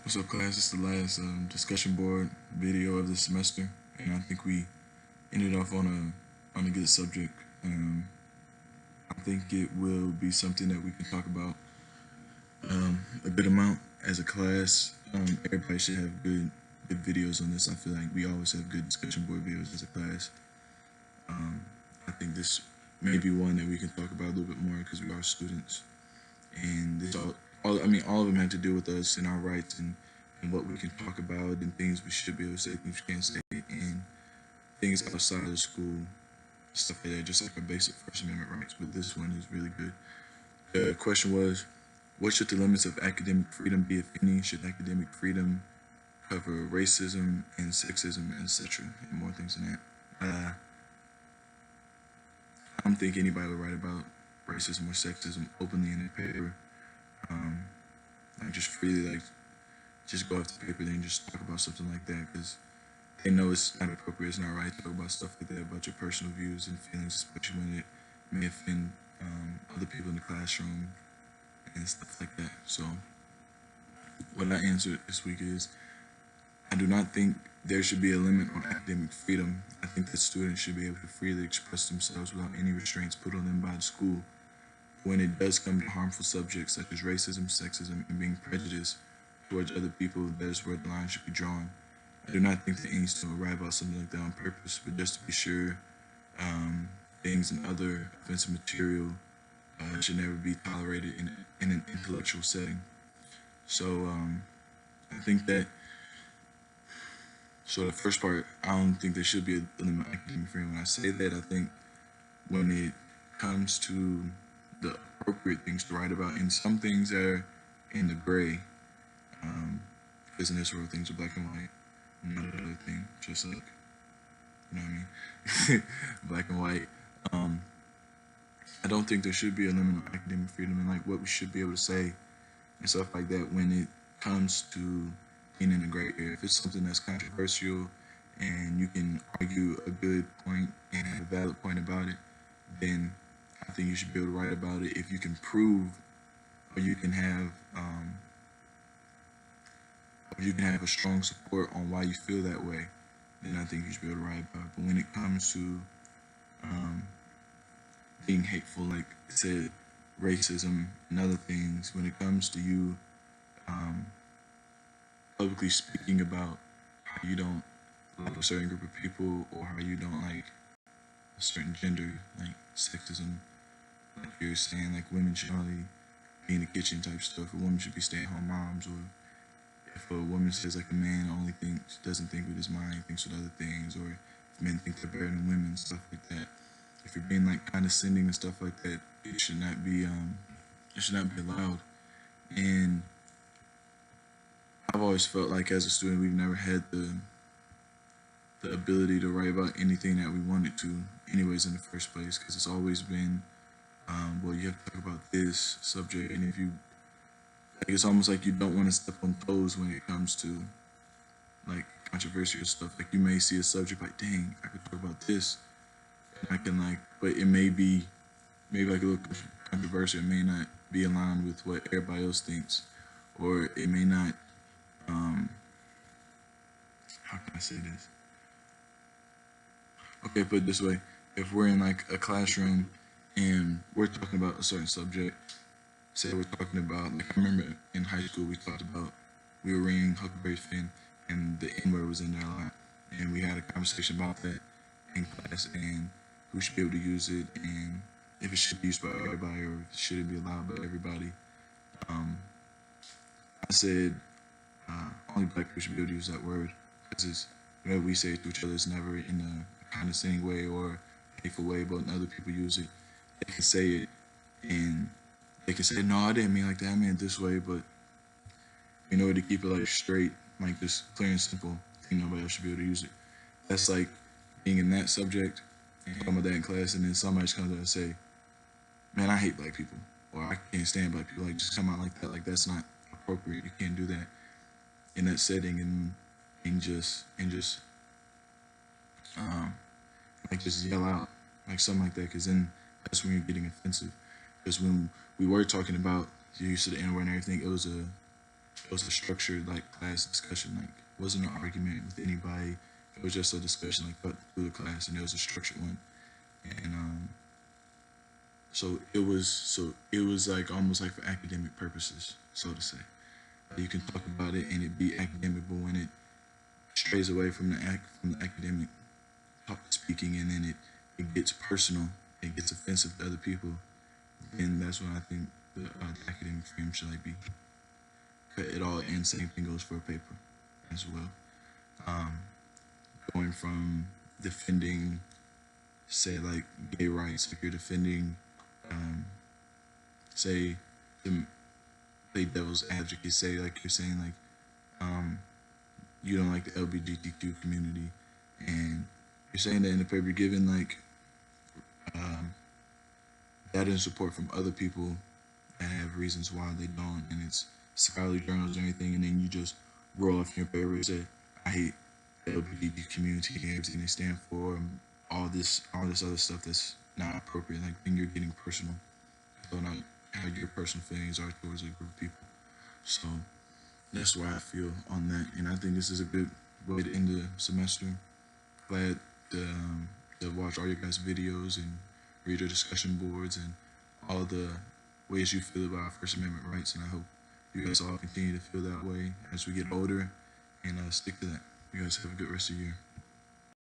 What's up, class? It's the last discussion board video of the semester, and I think we ended off on a good subject. I think it will be something that we can talk about a good amount as a class. Everybody should have good videos on this. I feel like we always have good discussion board videos as a class. I think this may be one that we can talk about a little bit more because we are students, and this all of them have to do with us and our rights and what we can talk about and things we should be able to say, things we can't say, and things outside of school, stuff like that, just like our basic First Amendment rights. But this one is really good. The question was, what should the limits of academic freedom be, if any? Should academic freedom cover racism and sexism, etc., and more things than that? I don't think anybody would write about racism or sexism openly in their paper. Like just freely, like just go off the paper and just talk about something like that because they know it's not appropriate, it's not right to talk about stuff like that, about your personal views and feelings, especially when it may offend other people in the classroom and stuff like that. So what I answered this week is, I do not think there should be a limit on academic freedom. I think that students should be able to freely express themselves without any restraints put on them by the school. When it does come to harmful subjects such as racism, sexism, and being prejudiced towards other people, that is where the line should be drawn. I do not think that any student will write about something like that on purpose, but just to be sure, things and other offensive material should never be tolerated in an intellectual setting. So I think that, so the first part, I don't think there should be a limit on academic freedom. When I say that, I think when it comes to the appropriate things to write about, and some things that are in the gray, because in this world things are black and white, not another thing, just like, you know what I mean, black and white. I don't think there should be a limit on academic freedom and like what we should be able to say and stuff like that when it comes to being in a gray area. If it's something that's controversial and you can argue a good point and have a valid point about it, then I think you should be able to write about it. If you can prove or you can have a strong support on why you feel that way, then I think you should be able to write about it. But when it comes to being hateful, like I said, racism and other things, when it comes to you publicly speaking about how you don't like a certain group of people or how you don't like a certain gender, like sexism, like you're saying like women should only be in the kitchen type stuff, or women should be stay-at-home moms, or if a woman says like a man only doesn't think with his mind, thinks with other things, or if men think they're better than women, stuff like that. If you're being like condescending and stuff like that, it should not be allowed. And I've always felt like as a student we've never had the ability to write about anything that we wanted to anyways in the first place, because it's always been well, you have to talk about this subject, and if you like, it's almost like you don't want to step on toes when it comes to like controversial stuff. Like you may see a subject like, dang, I could talk about this, and I can like, but it may be maybe like a little controversial. It may not be in line with what everybody else thinks, or it may not. How can I say this? Okay, put it this way: if we're in like a classroom and we're talking about a certain subject, say we're talking about, like I remember in high school we talked about, we were reading Huckleberry Finn and the N word was in there a lot, and we had a conversation about that in class and who should be able to use it and if it should be used by everybody or if it shouldn't be allowed by everybody. I said only black people should be able to use that word because it's whenever we say it to each other, it's never in a condescending way or hateful way, but when other people use it, they can say it and they can say, no, I didn't mean like that, I meant this way, but in order to keep it like straight, like this clear and simple, I think nobody else should be able to use it. That's like being in that subject and talking about that in class, and then somebody just comes out and say, man, I hate black people, or I can't stand black people. Like, just come out like that. Like, that's not appropriate. You can't do that in that setting, and just like just yell out like something like that, because then that's when you're getting offensive. Because when we were talking about the use of the N word and everything, it was a it was a structured like class discussion. Like it wasn't an argument with anybody. It was just a discussion like put through the class, and it was a structured one. And so it was like almost like for academic purposes, so to say. You can talk about it and it be academic, but when it strays away from from the academic speaking, and then it gets personal, it gets offensive to other people, and that's when I think the academic freedom should like be cut it all. And same thing goes for a paper as well. Um, Going from defending, say like gay rights, if you're defending, um, say, the play devil's advocate, say like you're saying like um, you don't like the LGBTQ community, and you're saying that in the paper, you're giving like um, data and support from other people that have reasons why they don't, and it's scholarly journals and everything, and then you just roll off your paper and say, I hate the LGBT community and everything they stand for, and all this other stuff that's not appropriate. Like then you're getting personal, so not how your personal feelings are towards a group of people. So that's why I feel on that, and I think this is a good way to end the semester. Glad to watch all your guys' videos and read your discussion boards and all the ways you feel about First Amendment rights, and I hope you guys all continue to feel that way as we get older and stick to that. You guys have a good rest of your year.